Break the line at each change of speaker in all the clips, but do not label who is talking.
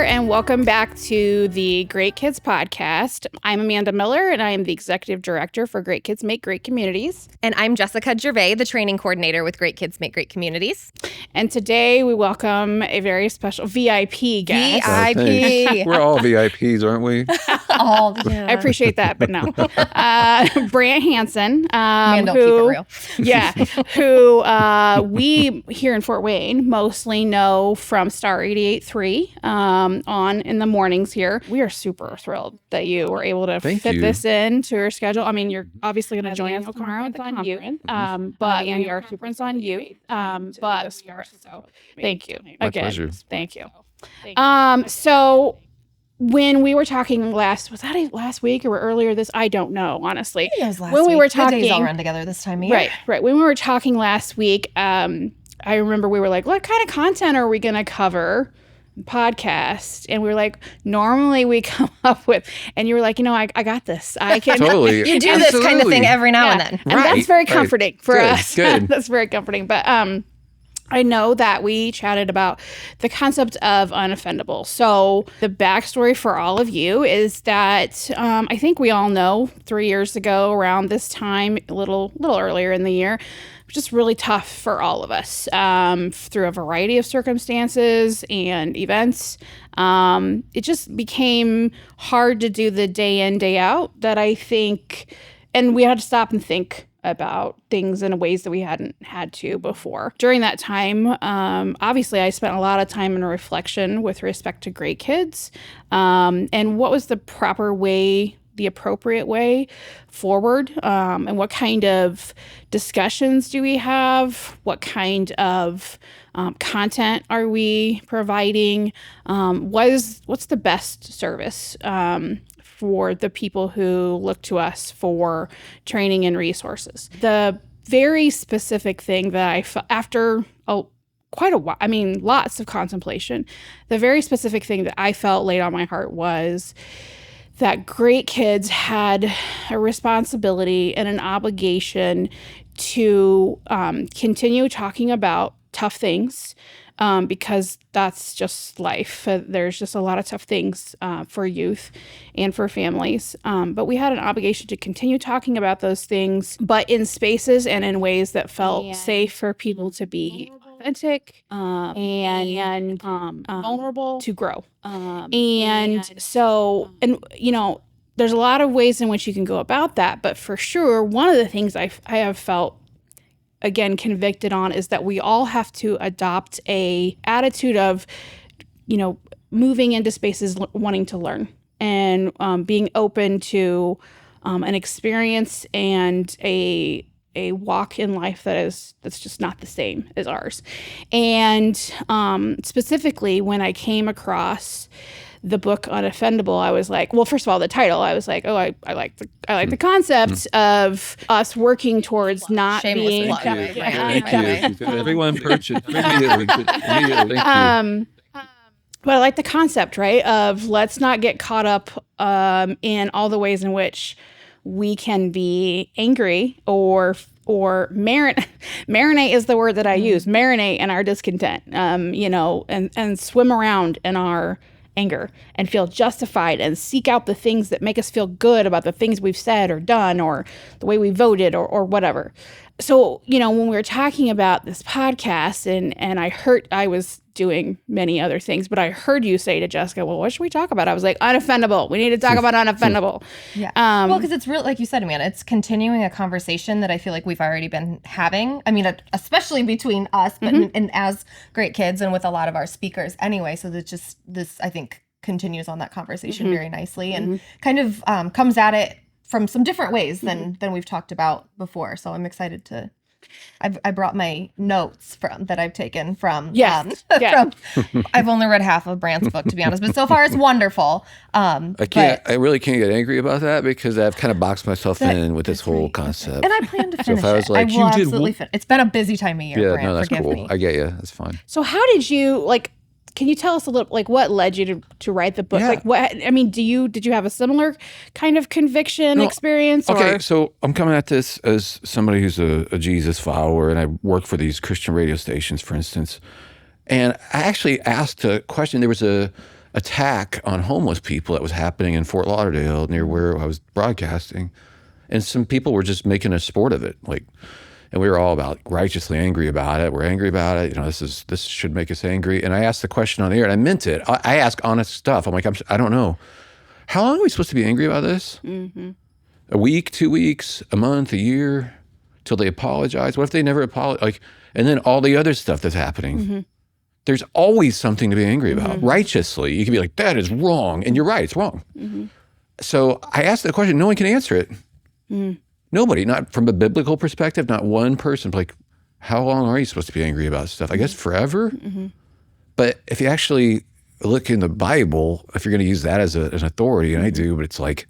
and welcome back to the Great Kids Podcast. I'm Amanda Miller, and I am the Executive Director for Great Kids Make Great Communities.
And I'm Jessica Gervais, the Training Coordinator with Great Kids Make Great Communities.
And today we welcome a very special VIP guest.
VIP.
We're all VIPs, aren't we?
I appreciate that, but no. Brant Hanson.
Man, don't keep it real.
Yeah, who we here in Fort Wayne mostly know from Star 88.3 on in the mornings here. We are super thrilled that you were able to fit this into your schedule. I mean, you're obviously going to join us tomorrow at the conference, but and your superintendent's on you. But so thank you
My
again.
pleasure.
Thank you. So when we were talking last week or earlier this? I don't know, honestly.
It was last
when we
week.
were talking,
the days all run together this time of year.
Right. When we were talking last week, I remember we were like, what kind of content are we going to cover? Podcast. And we were like, normally we come up with, and you were like, I got this. I can
Totally.
You do this kind of thing every now and then.
And that's very comforting for us.
Good.
That's very comforting. But I know that we chatted about the concept of unoffendable. So the backstory for all of you is that I think we all know 3 years ago around this time, a little earlier in the year, it was just really tough for all of us through a variety of circumstances and events. It just became hard to do the day in, day out that I think, and we had to stop and think about things in ways that we hadn't had to before. During that time, obviously, I spent a lot of time in reflection with respect to great kids and what was the proper way, the appropriate way forward, and what kind of discussions do we have? What kind of content are we providing? What's the best service for the people who look to us for training and resources? The very specific thing that I felt after quite a while, I mean, lots of contemplation, the very specific thing that I felt laid on my heart was that great kids had a responsibility and an obligation to continue talking about tough things, because that's just life. There's just a lot of tough things for youth and for families. But we had an obligation to continue talking about those things, but in spaces and in ways that felt safe for people to be authentic and vulnerable to grow. There's a lot of ways in which you can go about that. But for sure, one of the things I have felt again convicted on is that we all have to adopt a attitude of moving into spaces wanting to learn and being open to an experience and a walk in life that's just not the same as ours. And specifically when I came across the book Unoffendable, I was like, well, first of all, the title, I was like, oh, I like the concept of us working towards not being.
Thank you. Everyone purchase immediately. Thank you.
But I like the concept, right, of let's not get caught up in all the ways in which we can be angry or marinate is the word that I use, marinate in our discontent, and swim around in our anger and feel justified and seek out the things that make us feel good about the things we've said or done or the way we voted or whatever. So, when we were talking about this podcast and I was doing many other things, but I heard you say to Jessica, well, what should we talk about? I was like, unoffendable. We need to talk about unoffendable.
Yeah. Well, because it's real, like you said, Amanda, it's continuing a conversation that I feel like we've already been having. I mean, especially between us, but and as great kids and with a lot of our speakers anyway. So that just this, I think, continues on that conversation very nicely and kind of comes at it from some different ways than we've talked about before. So I'm excited to. I brought my notes that I've taken from. I've only read half of Brant's book, to be honest, but so far it's wonderful.
I really can't get angry about that because I've kind of boxed myself in with this whole concept.
And I plan to finish
if I was like,
I will absolutely finish. It's been a busy time of year, Brant.
No, that's
Forgive
cool.
me.
I get you. That's fine.
So how did you can you tell us a little, what led you to write the book?
Yeah.
Did you have a similar kind of conviction experience?
Okay, so I'm coming at this as somebody who's a Jesus follower, and I work for these Christian radio stations, for instance. And I actually asked a question. There was a attack on homeless people that was happening in Fort Lauderdale near where I was broadcasting. And some people were just making a sport of it. Like, and we were all about righteously angry about it. We're angry about it. You know, this should make us angry. And I asked the question on the air, and I meant it. I ask honest stuff. I'm like, I don't know. How long are we supposed to be angry about this? Mm-hmm. A week, 2 weeks, a month, a year, till they apologize? What if they never apologize? Like, and then all the other stuff that's happening. Mm-hmm. There's always something to be angry about. Righteously, you can be like, that is wrong. And you're right, it's wrong. Mm-hmm. So I asked the question, no one can answer it. Mm. Nobody, not from a biblical perspective, not one person. Like, how long are you supposed to be angry about stuff? I guess forever. Mm-hmm. But if you actually look in the Bible, if you're going to use that as an authority, and I do, but it's like,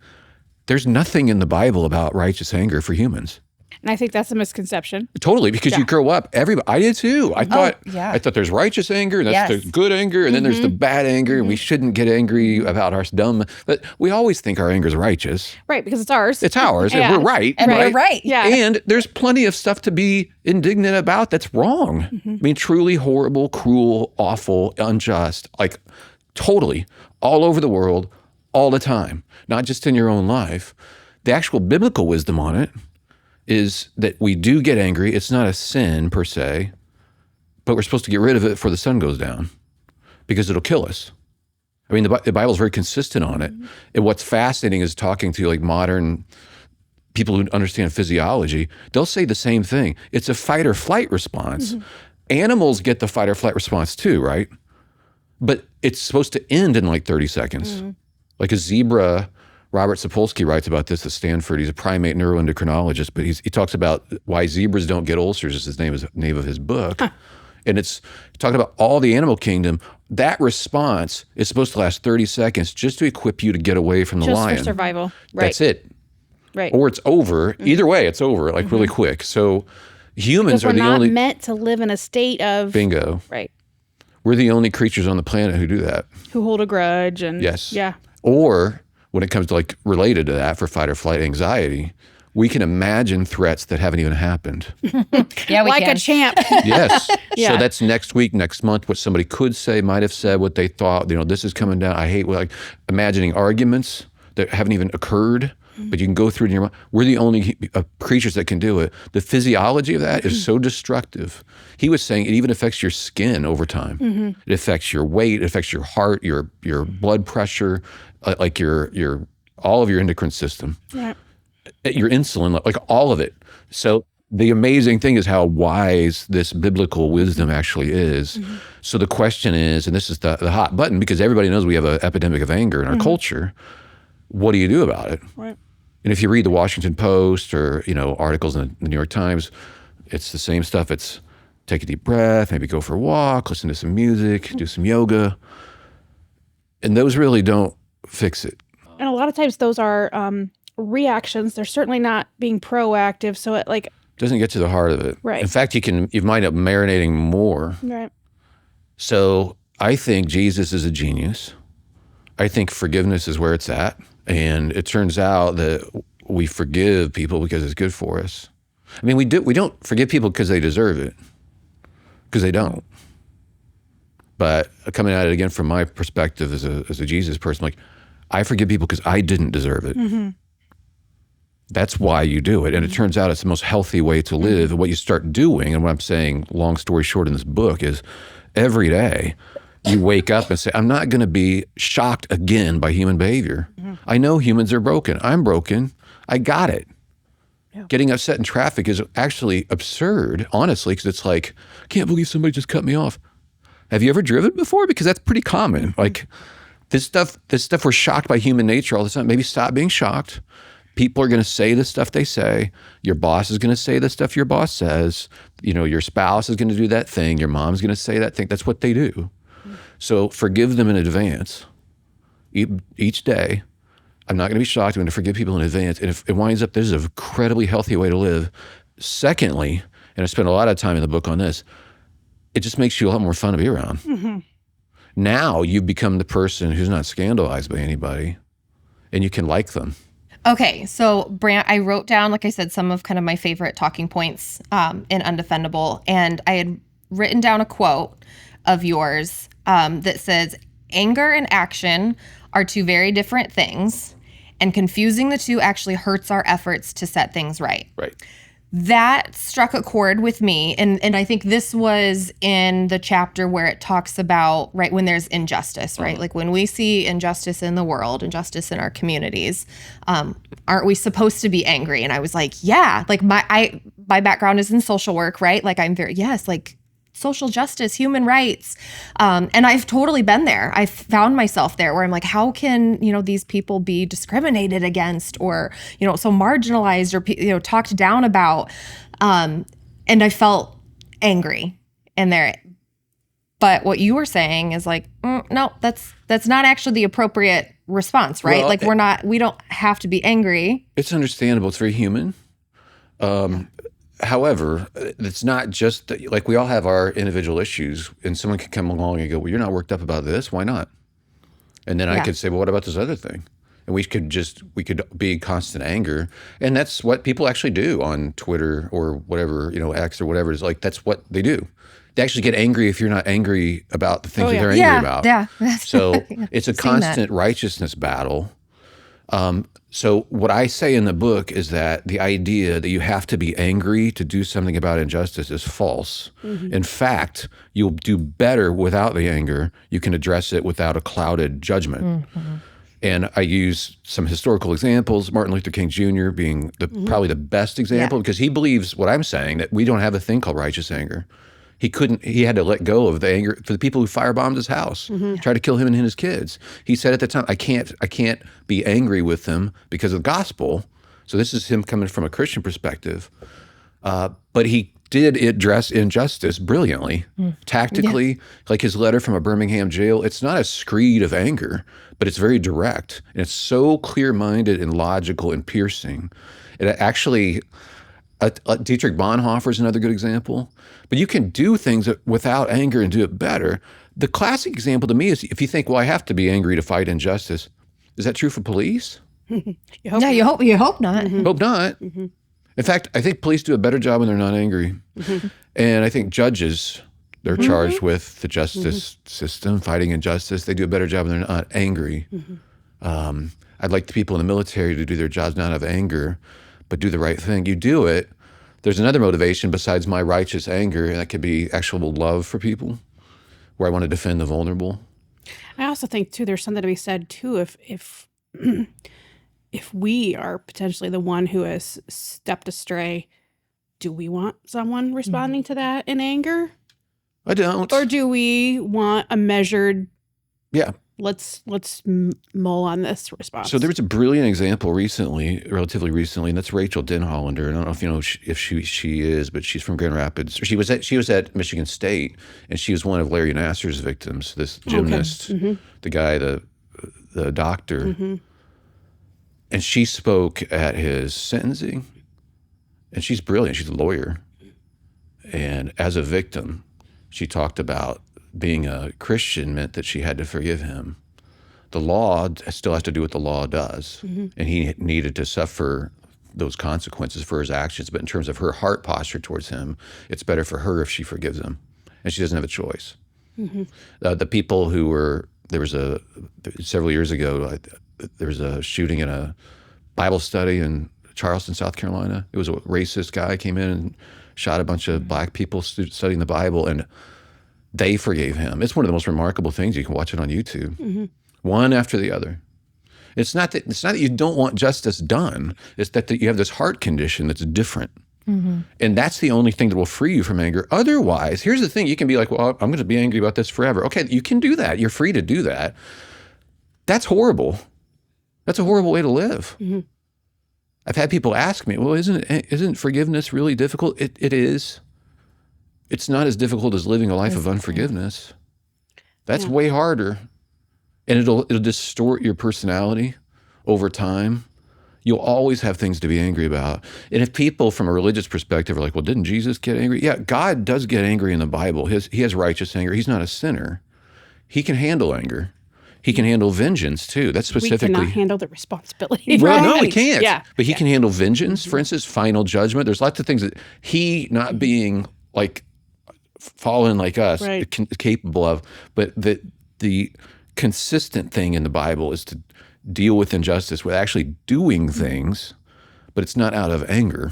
there's nothing in the Bible about righteous anger for humans.
And I think that's a misconception.
Totally, because you grow up, I did too. I thought there's righteous anger, and that's the good anger, and then there's the bad anger, and we shouldn't get angry about our dumb, but we always think our anger is righteous.
Right, because it's ours.
It's ours, and we're right.
And we're right.
Yeah.
And there's plenty of stuff to be indignant about that's wrong. Mm-hmm. I mean, truly horrible, cruel, awful, unjust, like totally all over the world, all the time, not just in your own life. The actual biblical wisdom on it is that we do get angry. It's not a sin per se, but we're supposed to get rid of it before the sun goes down because it'll kill us. I mean, the Bible's very consistent on it. And what's fascinating is talking to like modern people who understand physiology. They'll say the same thing. It's a fight or flight response. Mm-hmm. Animals get the fight or flight response too, right? But it's supposed to end in like 30 seconds. Mm-hmm. Like a zebra. Robert Sapolsky writes about this at Stanford. He's a primate neuroendocrinologist, but he talks about why zebras don't get ulcers is the name of his book. Huh. And it's talking about all the animal kingdom. That response is supposed to last 30 seconds just to equip you to get away from the lion.
Just for survival. Right.
That's it.
Right.
Or it's over. Mm-hmm. Either way, it's over, like really quick. So humans are the only...
we're not meant to live in a state of...
Bingo.
Right.
We're the only creatures on the planet who do that.
Who hold a grudge and...
Yes.
Yeah.
Or... when it comes to like related to that for fight or flight anxiety, we can imagine threats that haven't even happened.
Yeah, we
like
can.
a champ.
Yes.
Yeah.
So that's next week, next month, what somebody could say, might have said, what they thought, this is coming down. I hate like imagining arguments that haven't even occurred, but you can go through it in your mind. We're the only creatures that can do it. The physiology of that is so destructive. He was saying it even affects your skin over time. Mm-hmm. It affects your weight, it affects your heart, your blood pressure, like your all of your endocrine system, your insulin, like all of it. So the amazing thing is how wise this biblical wisdom actually is. Mm-hmm. So the question is, and this is the hot button, because everybody knows we have an epidemic of anger in our culture. What do you do about it? Right. And if you read the Washington Post or articles in the New York Times, it's the same stuff. It's take a deep breath, maybe go for a walk, listen to some music, do some yoga, and those really don't fix it.
And a lot of times those are reactions. They're certainly not being proactive. So it
doesn't get to the heart of it.
Right.
In fact, you might end up marinating more.
Right.
So I think Jesus is a genius. I think forgiveness is where it's at. And it turns out that we forgive people because it's good for us. I mean, we don't forgive people because they deserve it, because they don't. But coming at it again from my perspective as a Jesus person, like, I forgive people because I didn't deserve it. Mm-hmm. That's why you do it. And it turns out it's the most healthy way to live. And what you start doing, and what I'm saying, long story short in this book, is every day you wake up and say, I'm not going to be shocked again by human behavior. Mm-hmm. I know humans are broken. I'm broken. I got it. Yeah. Getting upset in traffic is actually absurd, honestly, because it's like, I can't believe somebody just cut me off. Have you ever driven before? Because that's pretty common. Mm-hmm. Like this stuff, we're shocked by human nature all the time. Maybe stop being shocked. People are going to say the stuff they say. Your boss is going to say the stuff your boss says. Your spouse is going to do that thing. Your mom's going to say that thing. That's what they do. Mm-hmm. So forgive them in advance. Each day, I'm not going to be shocked. I'm going to forgive people in advance. And if it winds up, this is an incredibly healthy way to live. Secondly, and I spent a lot of time in the book on this, it just makes you a lot more fun to be around. Mm-hmm. Now you become the person who's not scandalized by anybody, and you can like them.
Okay, so Brant, I wrote down, like I said, some of kind of my favorite talking points in Unoffendable, and I had written down a quote of yours that says, anger and action are two very different things, and confusing the two actually hurts our efforts to set things right.
Right.
That struck a chord with me. And I think this was in the chapter where it talks about, right, when there's injustice, right? Like when we see injustice in the world, injustice in our communities, aren't we supposed to be angry? And I was like, yeah, like my background is in social work, right? Like I'm very, yes, like social justice, human rights. And I've totally been there. I've found myself there where I'm like, how can, these people be discriminated against or, so marginalized or, talked down about. And I felt angry in there. But what you were saying is like, no, that's not actually the appropriate response, right?
Well,
like we don't have to be angry.
It's understandable. It's very human. However, it's not just like we all have our individual issues, and someone could come along and go, well, you're not worked up about this. Why not? And then I could say, well, what about this other thing? And we could be in constant anger. And that's what people actually do on Twitter or whatever, X or whatever. It's like, that's what they do. They actually get angry if you're not angry about the things that they're angry about.
Yeah.
So it's a constant righteousness battle. So what I say in the book is that the idea that you have to be angry to do something about injustice is false. Mm-hmm. In fact, you'll do better without the anger. You can address it without a clouded judgment. Mm-hmm. And I use some historical examples, Martin Luther King Jr. being probably the best example, because he believes what I'm saying, that we don't have a thing called righteous anger. He had to let go of the anger for the people who firebombed his house, tried to kill him and his kids. He said at the time, I can't be angry with them because of the gospel. So this is him coming from a Christian perspective. But he did address injustice brilliantly, tactically, like his letter from a Birmingham jail. It's not a screed of anger, but it's very direct. And it's so clear-minded and logical and piercing. It actually... Dietrich Bonhoeffer is another good example. But you can do things without anger and do it better. The classic example to me is if you think, well, I have to be angry to fight injustice. Is that true for police?
You hope not.
Mm-hmm. Hope not. Mm-hmm. In fact, I think police do a better job when they're not angry. Mm-hmm. And I think judges, they're charged with the justice system, fighting injustice. They do a better job when they're not angry. Mm-hmm. I'd like the people in the military to do their jobs not out of anger, but do the right thing. You do it. There's another motivation besides my righteous anger, and that could be actual love for people, where I want to defend the vulnerable.
I also think too, there's something to be said too, if we are potentially the one who has stepped astray, do we want someone responding to that in anger?
I don't.
Or do we want a measured?
Yeah.
Let's mull on this response.
So there was a brilliant example relatively recently, and that's Rachel Denhollander. I don't know if you know if she is, but she's from Grand Rapids. She was at Michigan State, and she was one of Larry Nassar's victims. This gymnast, the guy, the doctor, and she spoke at his sentencing, and she's brilliant. She's a lawyer, and as a victim, she talked about being a Christian meant that she had to forgive him. The law still has to do what the law does, and he needed to suffer those consequences for his actions. But in terms of her heart posture towards him, it's better for her if she forgives him, and she doesn't have a choice. The people who were several years ago, there was a shooting in a Bible study in Charleston, South Carolina. It was a racist guy came in and shot a bunch of black people studying the Bible, and they forgave him. It's one of the most remarkable things. You can watch it on YouTube, one after the other. It's not that you don't want justice done. It's that you have this heart condition that's different. And that's the only thing that will free you from anger. Otherwise, here's the thing. You can be like, well, I'm going to be angry about this forever. Okay, you can do that. You're free to do that. That's horrible. That's a horrible way to live. I've had people ask me, well, isn't forgiveness really difficult? It is. It's not as difficult as living a life of unforgiveness. That's way harder. And it'll distort your personality over time. You'll always have things to be angry about. And if people from a religious perspective are like, well, didn't Jesus get angry? Yeah, God does get angry in the Bible. He has righteous anger. He's not a sinner. He can handle anger. He can handle vengeance too. That's specifically.
We cannot handle the responsibility.
Well, no, he can't.
Yeah.
But he can handle vengeance, for instance, final judgment. There's lots of things that he, not being like fallen like us, capable of, but the consistent thing in the Bible is to deal with injustice with actually doing things, but it's not out of anger.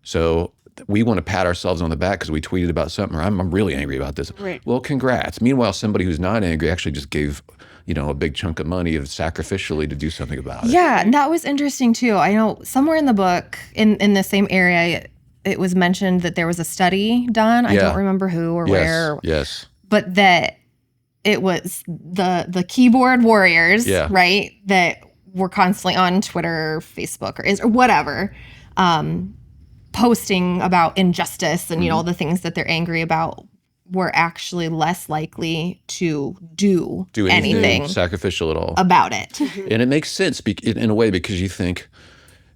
So we want to pat ourselves on the back because we tweeted about something, or I'm really angry about this.
Right.
Well, congrats. Meanwhile, somebody who's not angry actually just gave, a big chunk of money sacrificially to do something about it.
Yeah, and that was interesting too. I know somewhere in the book, in the same area, it was mentioned that there was a study done. I don't remember who or where.
Yes.
But that it was the keyboard warriors, right, that were constantly on Twitter, Facebook, or whatever, posting about injustice and, all the things that they're angry about, were actually less likely to do anything
sacrificial at all
about it.
And it makes sense in a way, because you think,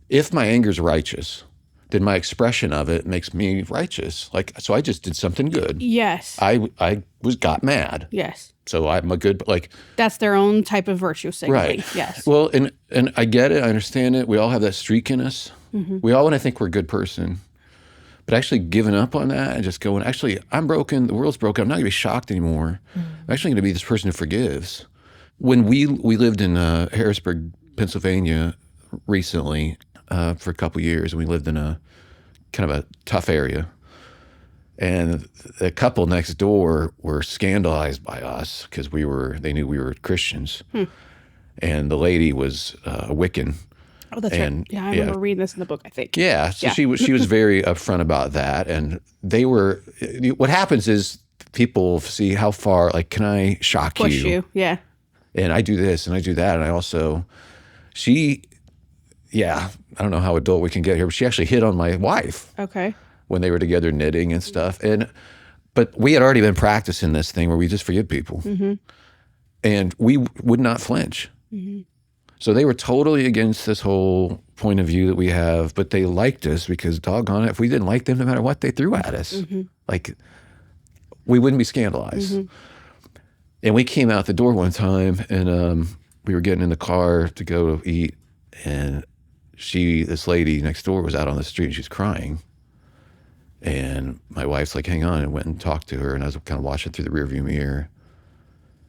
if my anger is righteous, then my expression of it makes me righteous. So I just did something good.
Yes.
I got mad.
Yes.
So I'm a good,
that's their own type of virtue signaling.
Right.
Yes.
Well, and I get it. I understand it. We all have that streak in us. We all want to think we're a good person. But actually giving up on that and just going, actually, I'm broken. The world's broken. I'm not going to be shocked anymore. I'm actually going to be this person who forgives. When we lived in Harrisburg, Pennsylvania recently for a couple years, and we lived in a kind of a tough area. And the couple next door were scandalized by us because they knew we were Christians. And the lady was a Wiccan.
Oh, that's right. Yeah, I remember reading this in the book, I think.
Yeah, so she was very upfront about that. And they were, what happens is people see how far, can I shock
Push you, yeah.
And I do this and I do that. And I also, I don't know how adult we can get here, but she actually hit on my wife.
Okay.
When they were together knitting and stuff. But we had already been practicing this thing where we just forgive people. And we would not flinch. So they were totally against this whole point of view that we have, but they liked us because, doggone it, if we didn't like them, no matter what they threw at us, we wouldn't be scandalized. And we came out the door one time, and we were getting in the car to go eat, and this lady next door was out on the street, and she's crying. And my wife's like, hang on, and went and talked to her, and I was kind of watching through the rearview mirror,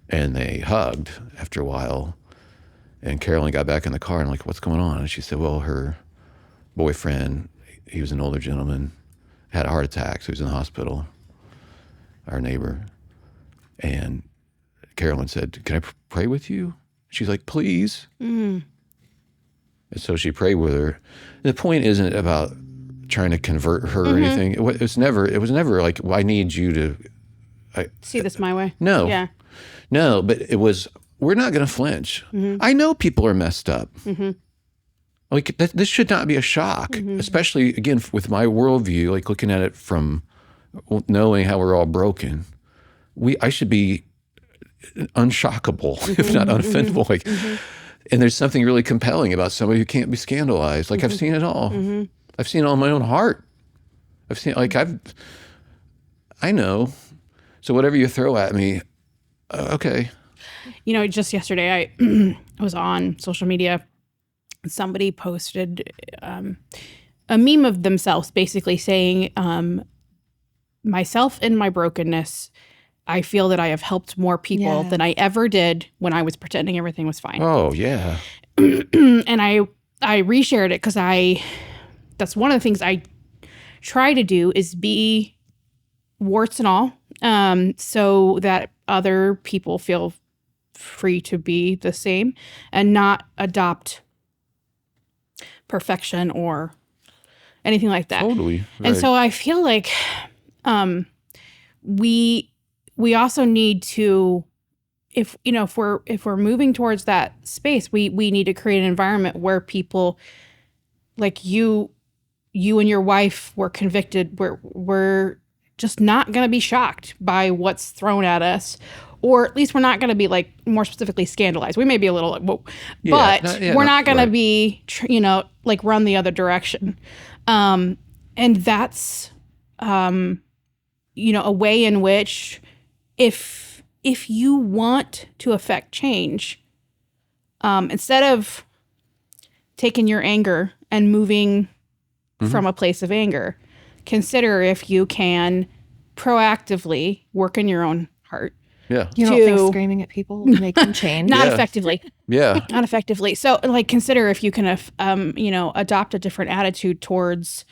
and they hugged after a while. And Carolyn got back in the car, and I'm like, what's going on? And she said, well, her boyfriend, he was an older gentleman, had a heart attack, so he was in the hospital, our neighbor. And Carolyn said, can I pray with you? She's like, please. And so she prayed with her. The point isn't about trying to convert her or anything. It was never like, well, I need you to
see this my way.
No.
Yeah.
No, but it was, we're not going to flinch. I know people are messed up. This should not be a shock, especially, again, with my worldview, looking at it from knowing how we're all broken. I should be unshockable, if not unoffendable. And there's something really compelling about somebody who can't be scandalized. I've seen it all. I've seen it all in my own heart. I've seen, I know. So whatever you throw at me, okay.
Just yesterday, I was on social media. Somebody posted a meme of themselves basically saying, myself in my brokenness, I feel that I have helped more people than I ever did when I was pretending everything was fine.
Oh, yeah.
And I reshared it because that's one of the things I try to do is be warts and all, so that other people feel free to be the same and not adopt perfection or anything like that.
Totally. Right.
And so I feel like we also need to, if we're moving towards that space, we need to create an environment where people like you and your wife were convicted. We're just not going to be shocked by what's thrown at us, or at least we're not going to be more specifically scandalized. We may be a little whoa, but we're not going to be, run the other direction. And that's, a way in which if you want to affect change, instead of taking your anger and moving from a place of anger, consider if you can proactively work in your own heart
Yeah.
You don't think screaming at people will make them change?
Not
Yeah.
effectively.
Yeah.
Not effectively. So, like, consider if you can, adopt a different attitude towards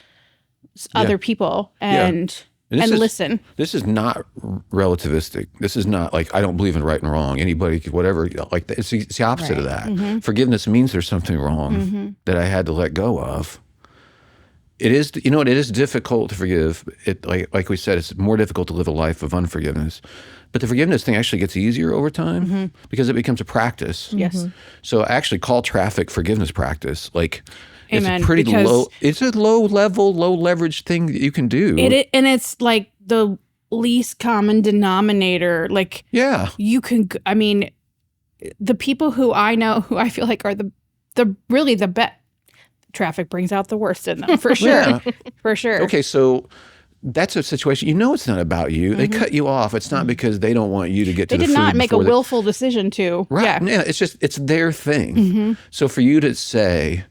other people and
this is,
listen.
This is not relativistic. This is not like, I don't believe in right and wrong. Anybody, whatever, like it's the opposite of that. Forgiveness means there's something wrong that I had to let go of. It is, it is difficult to forgive. It like we said, it's more difficult to live a life of unforgiveness. But the forgiveness thing actually gets easier over time because it becomes a practice.
Yes.
So I actually call traffic forgiveness practice. Like,
Amen,
it's a pretty
because
low. It's a low level, low leverage thing that you can do.
and it's like the least common denominator. Like,
Yeah.
you can. I mean, the people who I know who I feel like are the really the best. Traffic brings out the worst in them for sure.
Yeah.
For sure.
Okay, so that's a situation. It's not about you. They cut you off. It's not because they don't want you to get to
They
the
did
food
not make a
before they-
willful decision to.
Right.
Yeah.
It's their thing. So for you to say,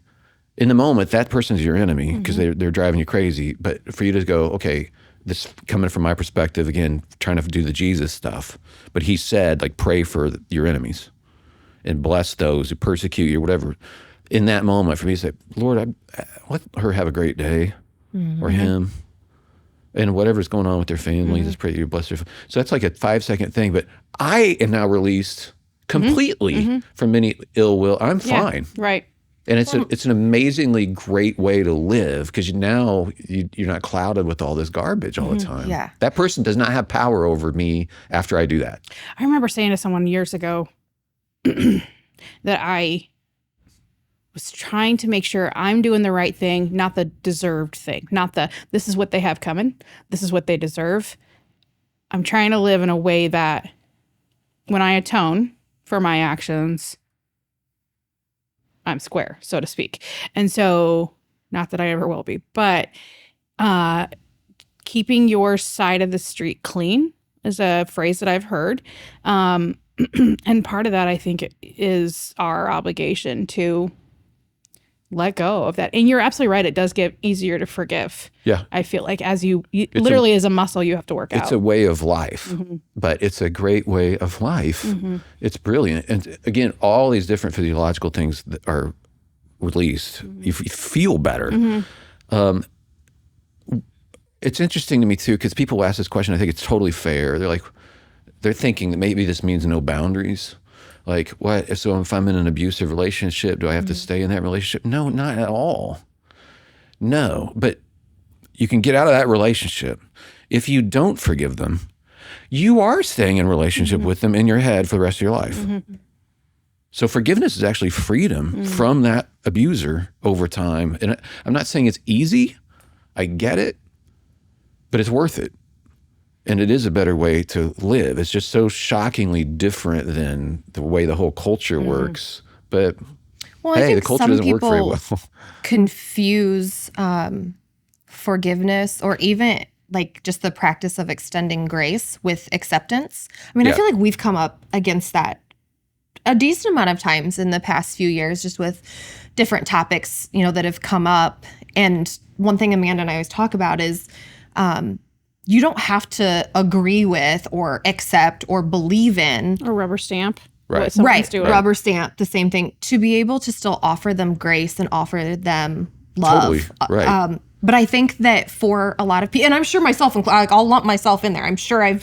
in the moment, that person's your enemy because they're driving you crazy. But for you to go, okay, this coming from my perspective, again, trying to do the Jesus stuff. But he said, like, pray for your enemies and bless those who persecute you, whatever. In that moment, for me to say, Lord, let her have a great day, or him, and whatever's going on with their family, just pray that you bless their. So that's like a 5-second thing. But I am now released completely from any ill will. I'm fine,
Right.
and it's an amazingly great way to live because now you're not clouded with all this garbage all the time.
Yeah.
That person does not have power over me after I do that.
I remember saying to someone years ago that I was trying to make sure I'm doing the right thing, not the deserved thing, not this is what they have coming, this is what they deserve. I'm trying to live in a way that when I atone for my actions, I'm square, so to speak. And so, not that I ever will be, but keeping your side of the street clean is a phrase that I've heard. And part of that, I think, is our obligation to let go of that. And you're absolutely right. It does get easier to forgive.
Yeah.
I feel like as you literally as a muscle you have to work out.
It's a way of life, but it's a great way of life. It's brilliant. And again, all these different physiological things that are released. You feel better. It's interesting to me too, because people ask this question. I think it's totally fair. They're thinking that maybe this means no boundaries. Like, what? So if I'm in an abusive relationship, do I have to stay in that relationship? No, not at all. No, but you can get out of that relationship. If you don't forgive them, you are staying in relationship with them in your head for the rest of your life. So forgiveness is actually freedom from that abuser over time. And I'm not saying it's easy. I get it, but it's worth it. And it is a better way to live. It's just so shockingly different than the way the whole culture works. But
Well, I
hey,
think
the culture
some
doesn't work very
people
well.
confuse forgiveness or even like just the practice of extending grace with acceptance. I mean, I
Yeah.
feel like we've come up against that a decent amount of times in the past few years, just with different topics, that have come up. And one thing Amanda and I always talk about is you don't have to agree with or accept or believe in
or rubber stamp.
Right.
What someone's doing.
rubber stamp, the same thing, to be able to still offer them grace and offer them love.
Totally, right.
But I think that for a lot of people, and I'm sure myself, like I'll lump myself in there. I'm sure I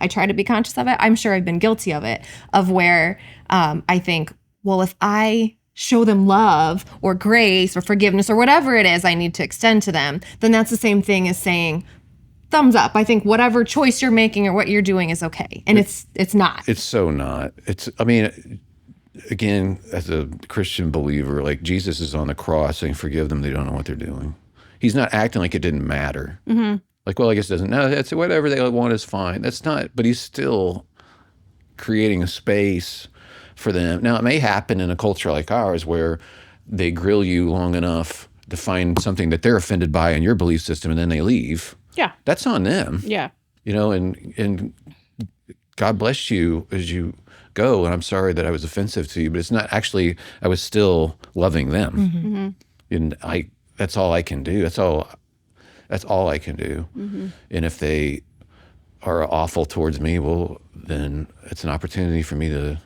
try to be conscious of it. I'm sure I've been guilty of it, of where I think, well, if I show them love or grace or forgiveness or whatever it is I need to extend to them, then that's the same thing as saying, thumbs up. I think whatever choice you're making or what you're doing is okay. And it's not.
It's so not. I mean, again, as a Christian believer, like Jesus is on the cross saying, forgive them, they don't know what they're doing. He's not acting like it didn't matter. Like, well, I guess it doesn't. No, that's whatever they want is fine. That's not, but he's still creating a space for them. Now, it may happen in a culture like ours where they grill you long enough to find something that they're offended by in your belief system and then they leave.
Yeah.
That's on them.
Yeah.
And God bless you as you go. And I'm sorry that I was offensive to you, but it's not actually, I was still loving them. And that's all I can do. That's all I can do. And if they are awful towards me, well, then it's an opportunity for me to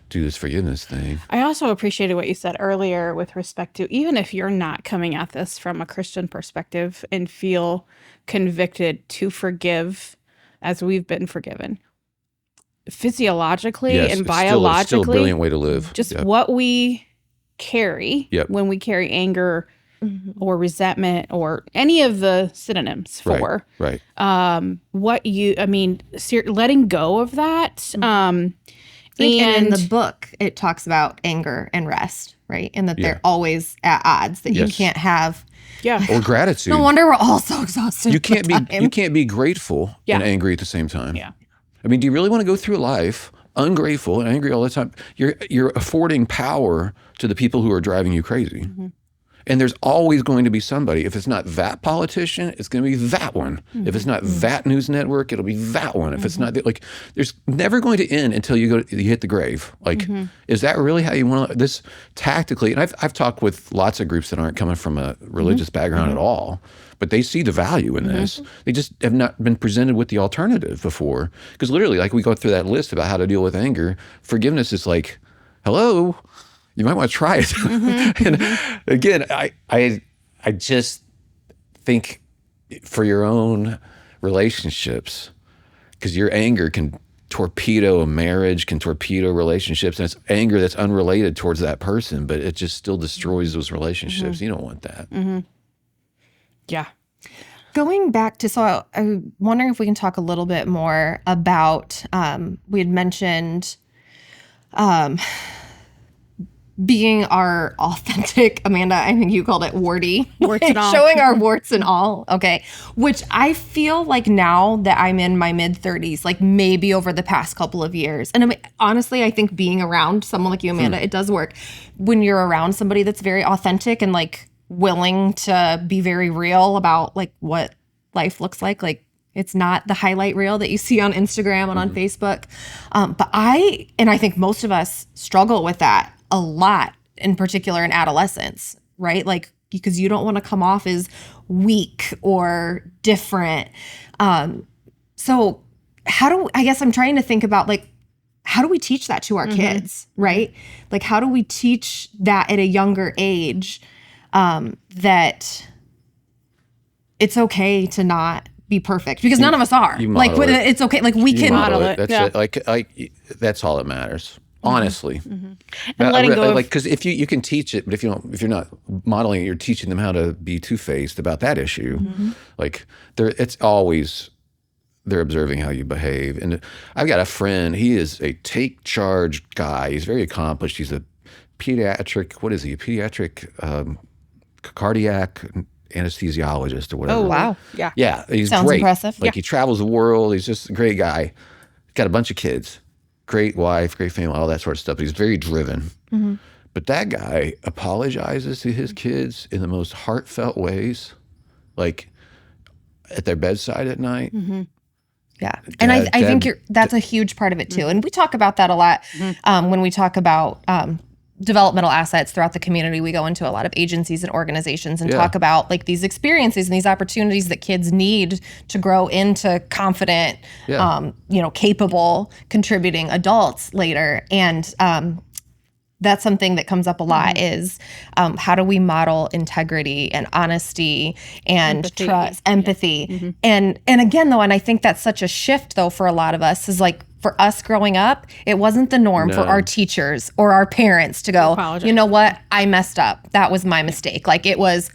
do this forgiveness thing.
I also appreciated what you said earlier with respect to even if you're not coming at this from a Christian perspective and feel convicted to forgive as we've been forgiven. Physiologically
Yes,
and
it's
biologically,
still a brilliant way to live.
just
Yep.
what we carry
Yep.
when we carry anger or resentment or any of the synonyms for
Right.
letting go of that.
And in the book, it talks about anger and rest, right? And that they're always at odds, that you
Yes.
can't have.
Yeah.
Or gratitude.
No wonder we're all so exhausted.
You can't
all
be
the time.
you can't be grateful
Yeah.
and angry at the same time.
Yeah.
I mean, do you really want to go through life ungrateful and angry all the time? You're affording power to the people who are driving you crazy. And there's always going to be somebody. If it's not that politician, it's going to be that one. If it's not that news network, it'll be that one. If it's not like, there's never going to end until you hit the grave. Like, is that really how you want to, this tactically? And I've talked with lots of groups that aren't coming from a religious background at all, but they see the value in this. They just have not been presented with the alternative before. Because literally, like we go through that list about how to deal with anger, forgiveness is like, hello. You might want to try it. And again, I just think for your own relationships, because your anger can torpedo a marriage, can torpedo relationships, and it's anger that's unrelated towards that person, but it just still destroys those relationships. You don't want that.
Yeah.
Going back to, so I'm wondering if we can talk a little bit more about, we had mentioned being our authentic, Amanda, I think you called it warty.
Warts and all.
Showing our warts and all. Okay. Which I feel like now that I'm in my mid 30s, like maybe over the past couple of years. And I mean, honestly, I think being around someone like you, Amanda, it does work. When you're around somebody that's very authentic and like willing to be very real about like what life looks like it's not the highlight reel that you see on Instagram and on Facebook. But I think most of us struggle with that a lot, in particular in adolescence, right? Like, because you don't want to come off as weak or different. So I guess I'm trying to think about like, how do we teach that to our kids, right? Like, how do we teach that at a younger age, that it's okay to not be perfect, because none of us are.
You
Like,
model it.
it's okay. Like we
You
can
model
model
it.
it.
That's
Yeah.
it. Like that's all that matters. Honestly,
And letting go of,
like, because if you can teach it, but if you're not modeling it, you're teaching them how to be two-faced about that issue. Like it's always they're observing how you behave. And I've got a friend. He is a take charge guy. He's very accomplished. He's a pediatric. What is he? A pediatric cardiac anesthesiologist or whatever.
oh,
Wow.
Yeah.
Yeah, he's
Sounds
great.
impressive.
Like he travels the world. He's just a great guy. Got a bunch of kids, great wife, great family, all that sort of stuff. But he's very driven. But that guy apologizes to his kids in the most heartfelt ways, like at their bedside at night.
Yeah. And I think
Dad-
that's a huge part of it too. And we talk about that a lot when we talk about developmental assets throughout the community. We go into a lot of agencies and organizations and talk about like these experiences and these opportunities that kids need to grow into confident, capable, contributing adults later. And that's something that comes up a lot is how do we model integrity and honesty and
Empathy.
trust, empathy. And again, though, and I think that's such a shift though for a lot of us is like for us growing up, it wasn't the norm for
No.
our teachers or our parents to go,
Apologize.
you know what, I messed up. That was my mistake. Like it was,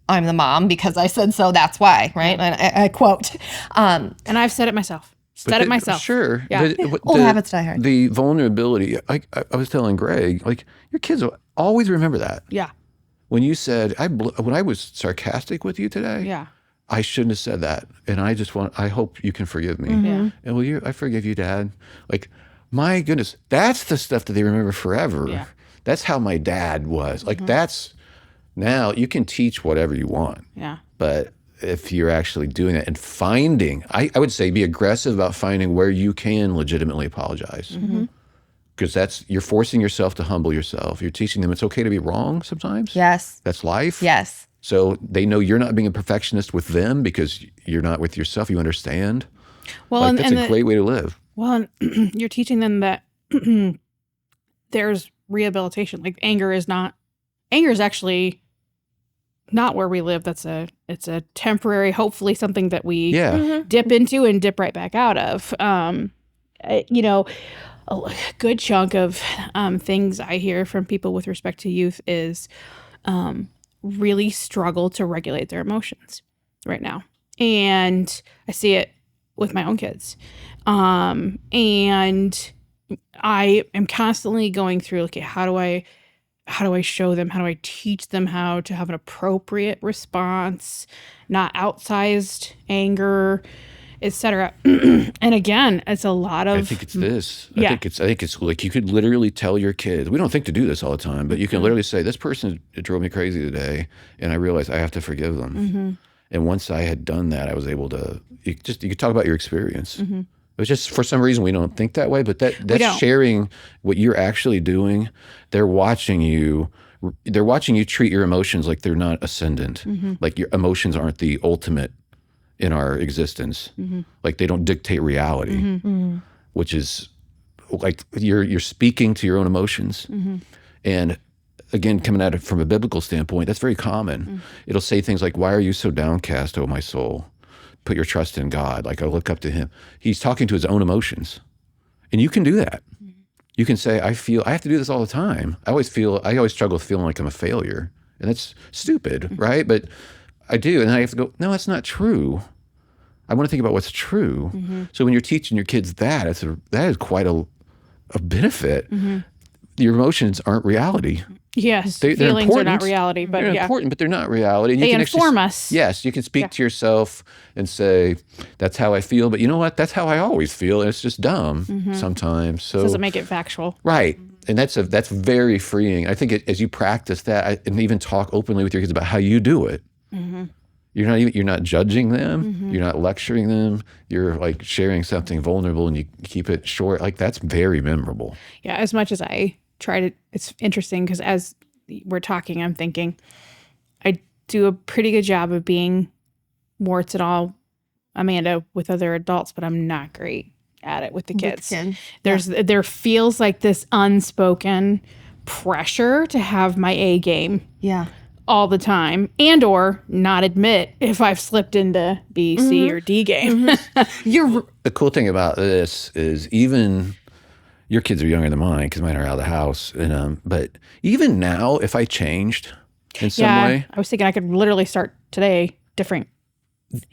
I'm the mom because I said so, that's why, right? And I quote.
And I've said it myself. Said it myself.
Sure.
Yeah.
Old habits die hard.
The vulnerability. I was telling Greg, like your kids will always remember that.
Yeah.
When you said when I was sarcastic with you today,
Yeah.
I shouldn't have said that, and I hope you can forgive me.
Yeah.
And I forgive you, Dad. Like, my goodness, that's the stuff that they remember forever.
Yeah.
That's how my dad was. Like that's now you can teach whatever you want,
Yeah.
but if you're actually doing it and finding, I would say be aggressive about finding where you can legitimately apologize. Because you're forcing yourself to humble yourself. You're teaching them it's okay to be wrong sometimes.
Yes.
That's life.
Yes.
So they know you're not being a perfectionist with them because you're not with yourself. You understand.
Well,
Like, that's a great way to live.
Well, and you're teaching them that there's rehabilitation. Like anger is actually not where we live. It's a temporary, hopefully something that we dip into and dip right back out of. You know, a good chunk of things I hear from people with respect to youth is really struggle to regulate their emotions right now. And I see it with my own kids. And I am constantly going through, okay, how do I show them, how do I teach them how to have an appropriate response, not outsized anger, etc. And again, it's a lot of,
I think it's this. I think it's like you could literally tell your kids, we don't think to do this all the time, but you can literally say, this person drove me crazy today, and I realized I have to forgive them. And once I had done that, I was able to, you could talk about your experience. It was just, for some reason, we don't think that way, but that's sharing what you're actually doing. They're watching you treat your emotions like they're not ascendant. Like your emotions aren't the ultimate in our existence. Like they don't dictate reality, which is like you're speaking to your own emotions. And again, coming at it from a biblical standpoint, that's very common. It'll say things like, why are you so downcast, O my soul? Put your trust in God. Like I look up to him. He's talking to his own emotions. And you can do that. You can say, I have to do this all the time. I always struggle with feeling like I'm a failure. And that's stupid, right? But I do. And then I have to go, no, that's not true. I want to think about what's true. So when you're teaching your kids that is quite a benefit. Your emotions aren't reality.
yes,
They're
feelings
important.
are not reality, but
They're important, but they're not reality. And
they
you can
inform us.
Yes, you can speak to yourself and say, that's how I feel, but you know what? That's how I always feel, and it's just dumb sometimes. So
Doesn't make it factual.
right, and that's very freeing. I think as you practice that, and even talk openly with your kids about how you do it, you're not judging them, you're not lecturing them, you're like sharing something vulnerable, and you keep it short. Like that's very memorable.
Yeah, as much as I try to, it's interesting because as we're talking, I'm thinking I do a pretty good job of being warts and all Amanda with other adults, but I'm not great at it with the kids. There feels like this unspoken pressure to have my A game. All the time, and or not admit if I've slipped into B, C, or D game.
The cool thing about this is even your kids are younger than mine because mine are out of the house, and but even now, if I changed in some way,
I was thinking I could literally start today different,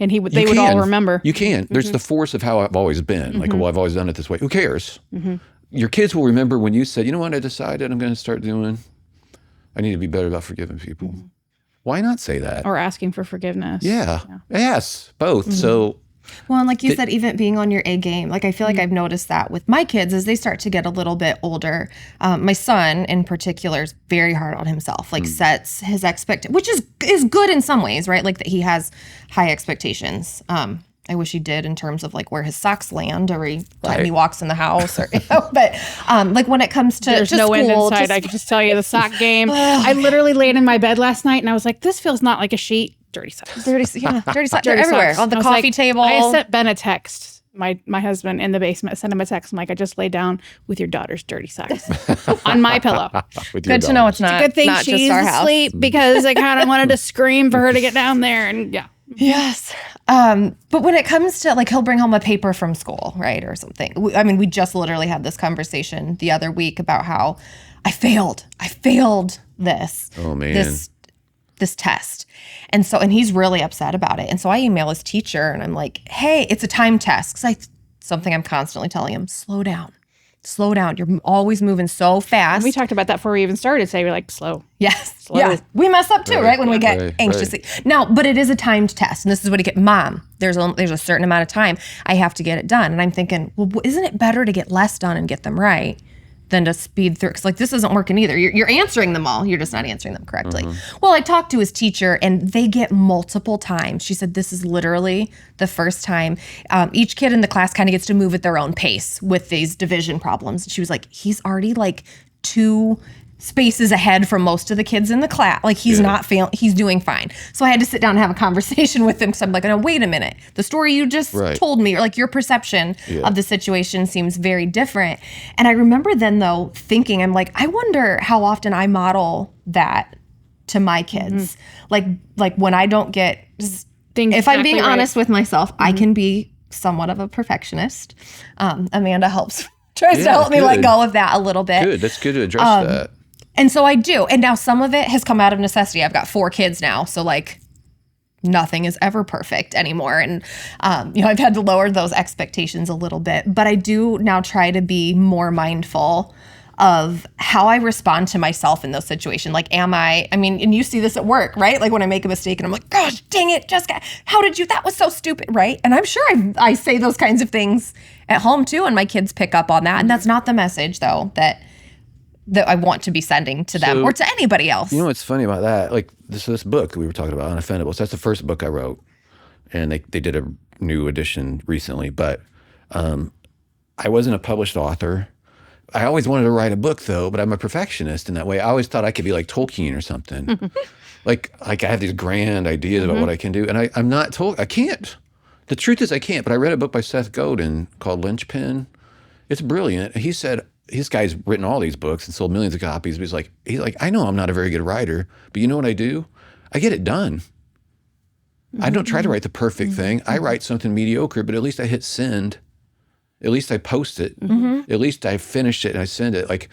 and they would all remember.
You can. There's the force of how I've always been. Like, well, I've always done it this way. Who cares? Your kids will remember when you said, you know what, I decided I'm going to start doing. I need to be better about forgiving people. Why not say that?
Or asking for forgiveness.
Yeah. Yes, both. So,
well, and like you said, even being on your A game, like I feel like I've noticed that with my kids as they start to get a little bit older. My son in particular is very hard on himself, like sets his which is good in some ways, right? Like that he has high expectations. I wish he did in terms of like where his socks land every time he walks in the house, or but like when it comes to
there's no end in sight. I can just tell you the sock game. I literally laid in my bed last night and I was like, this feels not like a sheet. Dirty socks.
Dirty socks. They're everywhere
socks.
on the coffee table.
I sent Ben a text. My husband in the basement, sent him a text. I'm like, I just laid down with your daughter's dirty socks on my pillow.
Good to know it's not.
It's a good thing
not
she's
just our house.
asleep because I kind of wanted to scream for her to get down there, and yeah.
Yes. But when it comes to like, he'll bring home a paper from school, right? Or something. We just literally had this conversation the other week about how I failed this.
oh man.
This test. And he's really upset about it. And so I email his teacher and I'm like, hey, it's a time test. Because something I'm constantly telling him, slow down. You're always moving so fast.
And we talked about that before we even started. Say we're like slow.
Yes.
Slow.
Yeah. We mess up too, right? When we get anxious.
Right.
Now, but it is a timed test. And this is what Mom, there's a certain amount of time I have to get it done. And I'm thinking, well, isn't it better to get less done and get them right than to speed through? Because like this isn't working either. You're answering them all. You're just not answering them correctly. Well, I talked to his teacher and they get multiple times. She said, this is literally the first time. Each kid in the class kind of gets to move at their own pace with these division problems. She was like, he's already like 2 spaces ahead from most of the kids in the class. Like he's not failing, he's doing fine. So I had to sit down and have a conversation with him because I'm like, no, wait a minute. The story you just told me, or like your perception of the situation seems very different. And I remember then though thinking, I'm like, I wonder how often I model that to my kids. Like when I don't get things, if I'm being honest with myself, I can be somewhat of a perfectionist. Amanda tries to help me let go of that a little bit.
Good. That's good to address that.
And so I do. And now some of it has come out of necessity. I've got 4 kids now. So like nothing is ever perfect anymore. And, I've had to lower those expectations a little bit. But I do now try to be more mindful of how I respond to myself in those situations. Like, and you see this at work, right? Like when I make a mistake and I'm like, gosh, dang it, Jessica, that was so stupid, right? And I'm sure I say those kinds of things at home too, and my kids pick up on that. And that's not the message though, that I want to be sending to them or to anybody else.
You know what's funny about that? Like this book we were talking about, Unoffendable. So that's the first book I wrote, and they did a new edition recently. But I wasn't a published author. I always wanted to write a book though, but I'm a perfectionist in that way. I always thought I could be like Tolkien or something. like I have these grand ideas about what I can do, and I'm not told I can't. The truth is I can't. But I read a book by Seth Godin called Lynchpin. It's brilliant. He said, this guy's written all these books and sold millions of copies, but he's like, I know I'm not a very good writer, but you know what I do? I get it done. I don't try to write the perfect thing. I write something mediocre, but at least I hit send. At least I post it. At least I finish it and I send it. Like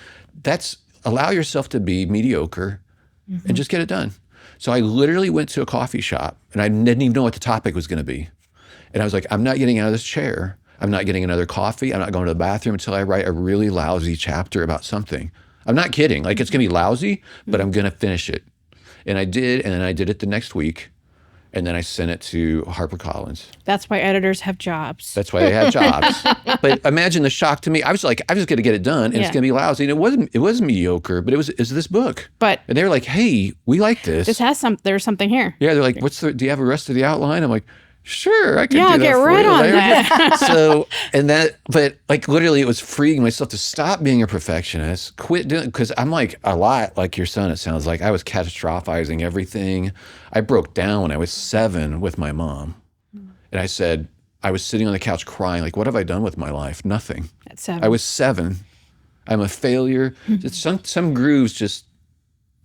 allow yourself to be mediocre and just get it done. So I literally went to a coffee shop and I didn't even know what the topic was going to be. And I was like, I'm not getting out of this chair. I'm not getting another coffee. I'm not going to the bathroom until I write a really lousy chapter about something. I'm not kidding. Like it's going to be lousy, but I'm going to finish it. And I did. And then I did it the next week. And then I sent it to HarperCollins.
That's why editors have jobs.
That's why they have jobs. But imagine the shock to me. I was like, I'm just going to get it done, and it's going to be lousy. And it wasn't mediocre, but it's this book.
And
they were like, hey, we like this.
There's something here.
Yeah, they're like, do you have the rest of the outline? I'm like, sure, I can do that.
Yeah, get right on that.
So, but like literally it was freeing myself to stop being a perfectionist, quit doing, because I'm like a lot like your son, it sounds like. I was catastrophizing everything. I broke down when I was 7 with my mom. And I said, I was sitting on the couch crying, like, what have I done with my life? Nothing.
At 7.
I was 7. I'm a failure. Some grooves just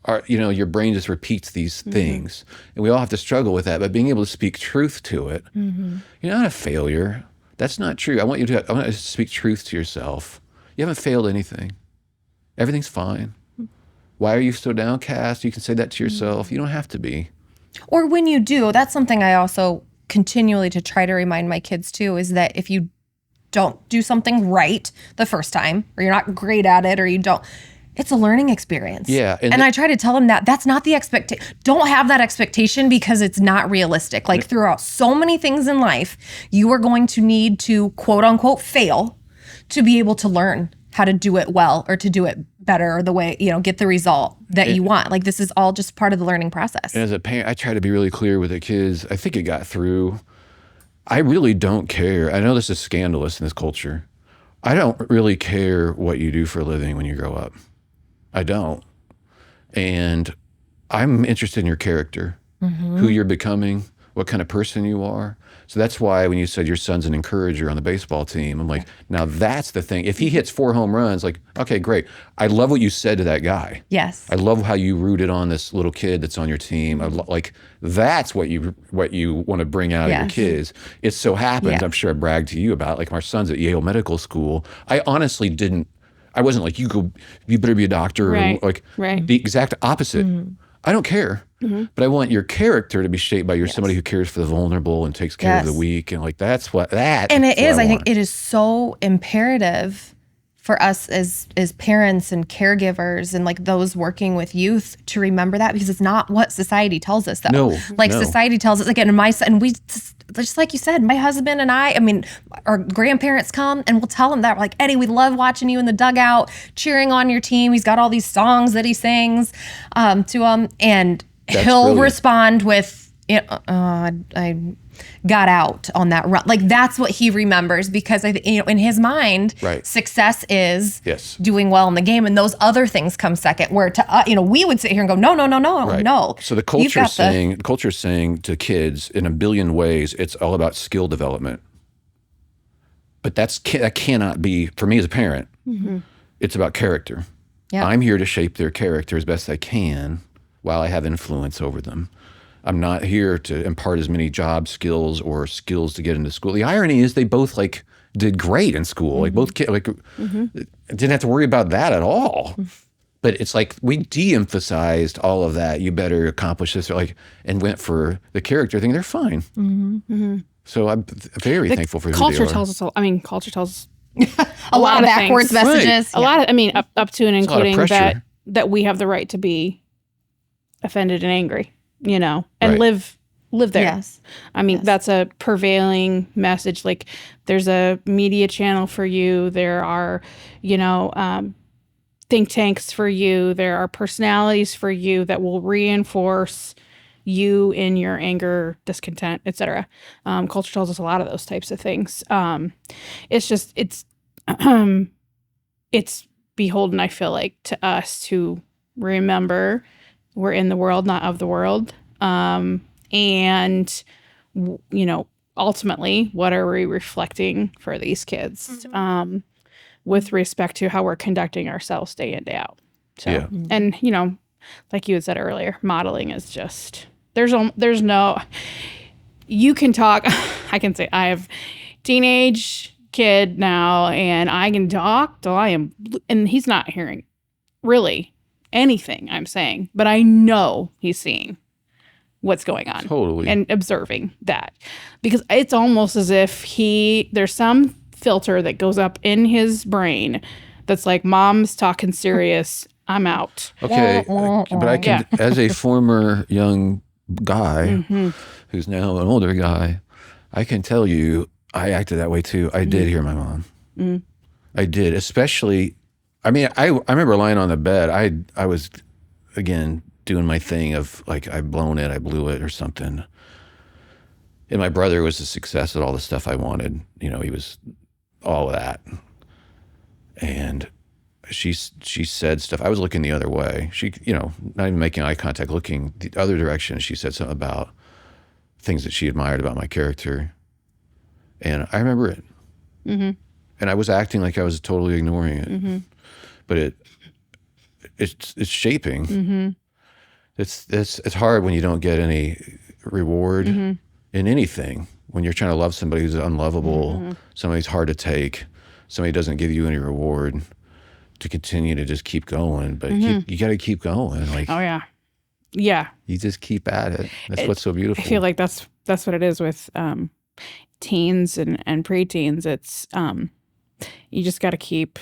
are, your brain just repeats these things. And we all have to struggle with that. But being able to speak truth to it, you're not a failure. That's not true. I want you to speak truth to yourself. You haven't failed anything. Everything's fine. Why are you so downcast? You can say that to yourself. You don't have to be.
Or when you do, that's something I also continually to try to remind my kids too, is that if you don't do something right the first time, or you're not great at it, or you don't, it's a learning experience.
Yeah.
And I try to tell them that's not the expectation. Don't have that expectation because it's not realistic. Like throughout so many things in life, you are going to need to quote unquote fail to be able to learn how to do it well or to do it better or the way, get the result that you want. Like this is all just part of the learning process.
And as a parent, I try to be really clear with the kids. I think it got through. I really don't care. I know this is scandalous in this culture. I don't really care what you do for a living when you grow up. I don't. And I'm interested in your character, who you're becoming, what kind of person you are. So that's why when you said your son's an encourager on the baseball team, I'm like, now that's the thing. If he hits 4 home runs, like, okay, great. I love what you said to that guy.
Yes.
I love how you rooted on this little kid that's on your team. Like, that's what you want to bring out of your kids. It so happens, I'm sure I bragged to you about, like, my son's at Yale Medical School. I honestly didn't. I wasn't like, you better be a doctor.
Right.
Or like the exact opposite. I don't care. But I want your character to be shaped by somebody who cares for the vulnerable and takes care of the weak. And like, that's what that.
And it is, I think it is so imperative for us as parents and caregivers and like those working with youth to remember that, because it's not what society tells us though.
No.
Society tells us, again, we just like you said, my husband and I mean, our grandparents come and we'll tell them that. We're like, Eddie, we love watching you in the dugout, cheering on your team. He's got all these songs that he sings to them. And he'll respond with, I got out on that run. Like that's what he remembers because in his mind,
Right.
success is
Yes.
doing well in the game, and those other things come second. Where to we would sit here and go, no,
Right.
no.
So the
You've got
culture is saying to kids in a billion ways, it's all about skill development. But that cannot be, for me as a parent, it's about character.
Yeah.
I'm here to shape their character as best I can while I have influence over them. I'm not here to impart as many job skills or skills to get into school. The irony is they both like did great in school. Like both kids didn't have to worry about that at all. But it's like we de-emphasized all of that. You better accomplish this, or like, and went for the character thing. They're fine. So I'm very thankful for who
culture
they are.
tells us. Culture tells
a lot of
of
backwards
things.
messages.
a lot of. I mean, up to and
It's a lot of
including
pressure.
that we have the right to be offended and angry. And
Right.
live there.
Yes.
I mean, that's a prevailing message. Like, there's a media channel for you. There are, think tanks for you. There are personalities for you that will reinforce you in your anger, discontent, etc. Culture tells us a lot of those types of things. It's beholden, I feel like, to us to remember we're in the world, not of the world. And ultimately, what are we reflecting for these kids with respect to how we're conducting ourselves day in, day out? So,
Yeah.
and, like you had said earlier, modeling is just, there's no, you can talk, I can say I have teenage kid now and I can talk till and he's not hearing really anything I'm saying, but I know he's seeing what's going on.
Totally.
And observing that, because it's almost as if there's some filter that goes up in his brain that's like, mom's talking serious, I'm out.
Okay, but I can, as a former young guy who's now an older guy, I can tell you I acted that way too. I did hear my mom. I did, especially, I mean, I remember lying on the bed. I was, again, doing my thing of like, I blew it or something. And my brother was a success at all the stuff I wanted. He was all of that. And she said stuff. I was looking the other way. She, not even making eye contact, looking the other direction. She said something about things that she admired about my character. And I remember it. And I was acting like I was totally ignoring it. But it's shaping. It's hard when you don't get any reward in anything. When you're trying to love somebody who's unlovable, somebody who's hard to take, somebody doesn't give you any reward, to continue to just keep going. But you got to keep going. Like,
Oh yeah. Yeah.
you just keep at it. That's what's so beautiful.
I feel like that's what it is with teens and preteens. It's you just got to keep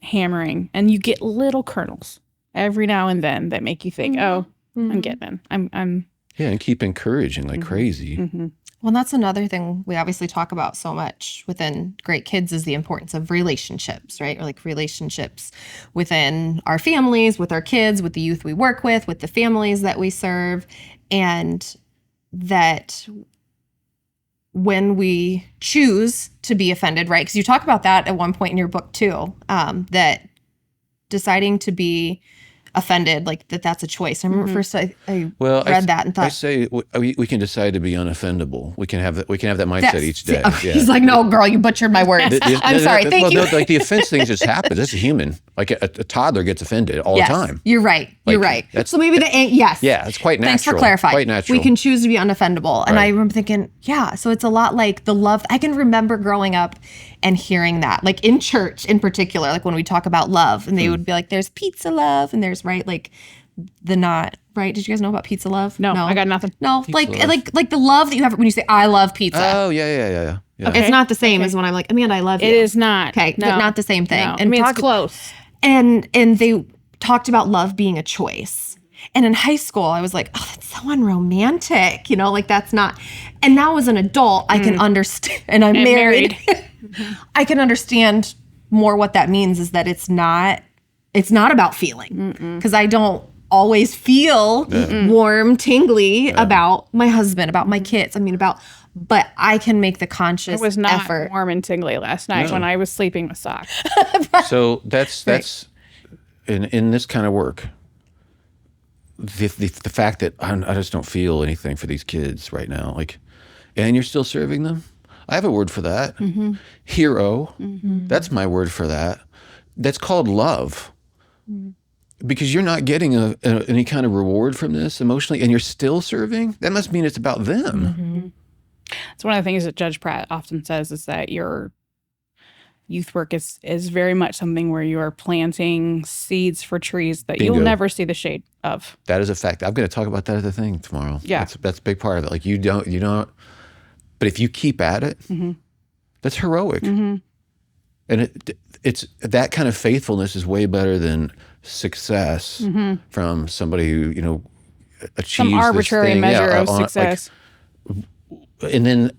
hammering, and you get little kernels every now and then that make you think, oh, I'm getting in. I'm
Yeah, and keep encouraging like crazy.
Well, that's another thing we obviously talk about so much within Great Kids is the importance of relationships, right? Or like relationships within our families, with our kids, with the youth we work with the families that we serve. And that when we choose to be offended, right? Because you talk about that at one point in your book too, that deciding to be offended, like that's a choice. I remember first I read that and thought,
I say we can decide to be unoffendable. We can have that mindset each day.
Okay. He's like, no, girl, you butchered my words. I'm sorry. Thank you.
Like the offense thing just happens. It's a human. Like a toddler gets offended all
Yes,
the time.
you're right.
Like,
You're right.
that's-
So maybe yes.
Yeah, it's quite natural.
Thanks for clarifying.
Quite natural.
We can choose to be unoffendable. And
Right.
I remember thinking, yeah, so it's a lot like the love. I can remember growing up and hearing that, like in church in particular, like when we talk about love, and they would be like, there's pizza love, and there's right. Did you guys know about pizza love?
no, I got nothing.
No, like
love.
like the love that you have when you say I love pizza.
Oh yeah.
Okay. It's not the same as when I'm like, Amanda, I love you.
It is not.
Okay,
No.
but not the same thing.
No.
And
it's close.
And they talked about love being a choice. And in high school, I was like, oh, that's so unromantic. Like that's not. And now as an adult, I can understand. And I'm married. I can understand more what that means is that it's not about feeling. Because I don't always feel warm, tingly about my husband, about my kids. I mean, but I can make the conscious
It was not
effort.
warm and tingly last night when I was sleeping with socks.
So that's in this kind of work. The fact that I just don't feel anything for these kids right now, like, and you're still serving them. I have a word for that. Hero. That's my word for that. That's called love. Because you're not getting any kind of reward from this emotionally, and you're still serving. That must mean it's about them.
It's one of the things that Judge Pratt often says is that your youth work is very much something where you are planting seeds for trees that
Bingo.
you'll never see the shade of.
That is a fact. I'm going to talk about that at the thing tomorrow.
Yeah.
That's a big part of it. Like you don't, but if you keep at it, that's heroic. And it's that kind of faithfulness is way better than success from somebody who, achieves
Some arbitrary
this thing.
measure of success.
And then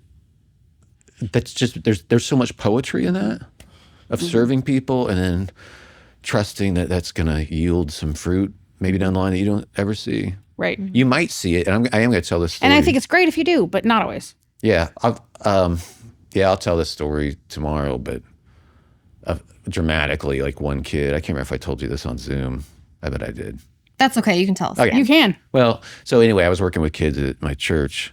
that's just, there's so much poetry in that of serving people and then trusting that that's going to yield some fruit maybe down the line that you don't ever see.
Right.
You might see it, and I am going to tell this story.
And I think it's great if you do, but not always.
Yeah, I'll tell this story tomorrow, but dramatically, like one kid, I can't remember if I told you this on Zoom. I bet I did.
That's okay. You can tell us.
Okay.
You can.
Well, so anyway, I was working with kids at my church,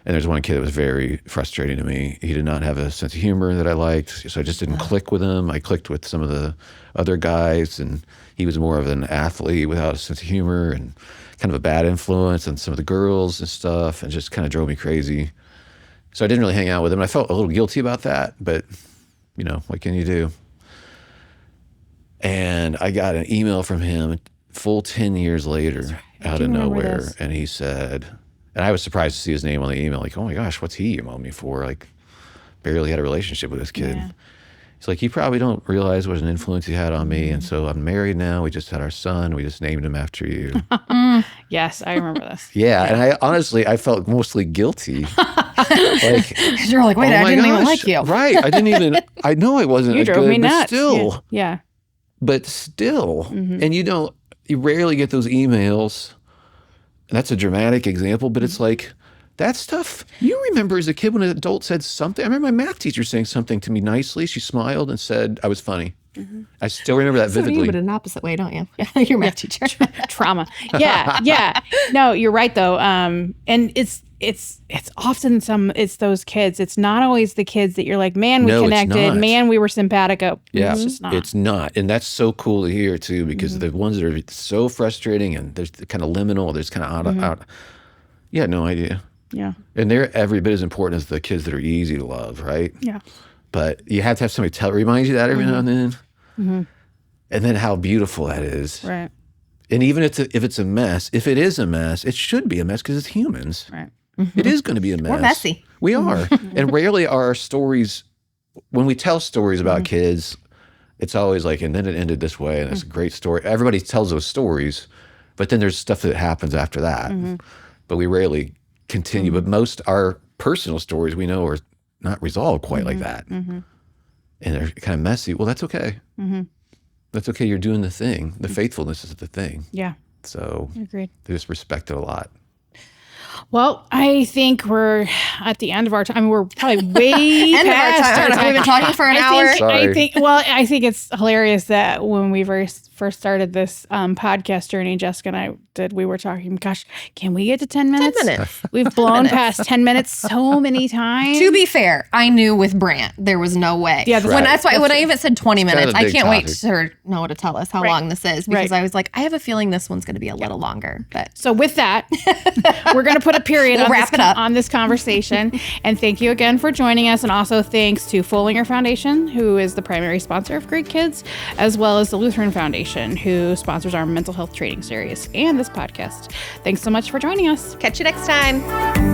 and there's one kid that was very frustrating to me. He did not have a sense of humor that I liked, so I just didn't click with him. I clicked with some of the other guys, and he was more of an athlete without a sense of humor and kind of a bad influence on some of the girls and stuff, and just kind of drove me crazy. So I didn't really hang out with him. I felt a little guilty about that, but, what can you do? And I got an email from him full 10 years later out of nowhere,
this.
and he said... And I was surprised to see his name on the email. Like, oh my gosh, what's he emailing me for? Like, barely had a relationship with this kid.
Yeah.
He's like, you probably don't realize what an influence he had on me. And so I'm married now. We just had our son. We just named him after you.
Yes, I remember this.
Yeah. And I felt mostly guilty. Like,
You're like, wait,
oh
I
my
didn't even
gosh,
like you.
Right. I know I wasn't
You
as
drove
good,
me
but
nuts.
still.
Yeah.
But still. And you rarely get those emails. And that's a dramatic example, but it's like, that stuff, you remember as a kid when an adult said something. I remember my math teacher saying something to me nicely. She smiled and said I was funny. I still remember that
So do
vividly.
you, but in an opposite way, don't you? Yeah, your math teacher.
Trauma. Yeah. No, you're right though. And it's often it's those kids. It's not always the kids that you're like, man, we
No, it's
connected.
not.
Man, we were simpatico.
Yeah,
It's just not.
it's not. And that's so cool to hear too, because the ones that are so frustrating and there's kind of liminal, there's kind of out. You had no idea.
Yeah.
And they're every bit as important as the kids that are easy to love, right?
Yeah.
But you have to have somebody remind you that every now and then. And then how beautiful that is.
Right.
And even if it's a mess, if it is a mess, it should be a mess because it's humans.
Right.
It is going to be a mess.
We're messy.
We are. And rarely are our stories, when we tell stories about kids, it's always like, and then it ended this way, and it's a great story. Everybody tells those stories, but then there's stuff that happens after that. But we rarely continue. But most our personal stories we know are not resolved quite like that. And they're kind of messy. Well, that's okay. That's okay. You're doing the thing. The faithfulness is the thing.
Yeah.
So
Agreed.
they just respect it a lot.
Well, I think we're at the end of our time. We're probably way
End of our
past
time.
our time.
We've been talking for an hour.
Sorry.
I think it's hilarious that when we first started this podcast journey, Jessica and I we were talking, gosh, can we get to 10 minutes?
10 minutes.
We've blown past 10 minutes so many times.
To be fair, I knew with Brant there was no way.
Yeah,
Right.
That's why when I even said 20
kind of
minutes,
a
I
big
can't wait
topic.
for her Noah to tell us how
Right.
long this is because
Right.
I was like, I have a feeling this one's going to be a little longer. But
So with that, we're going to put a period
We'll
on,
wrap it up.
on this conversation. And thank you again for joining us. And also thanks to Follinger Foundation, who is the primary sponsor of Great Kids, as well as the Lutheran Foundation, who sponsors our mental health training series and this podcast. Thanks so much for joining us.
catch you next time.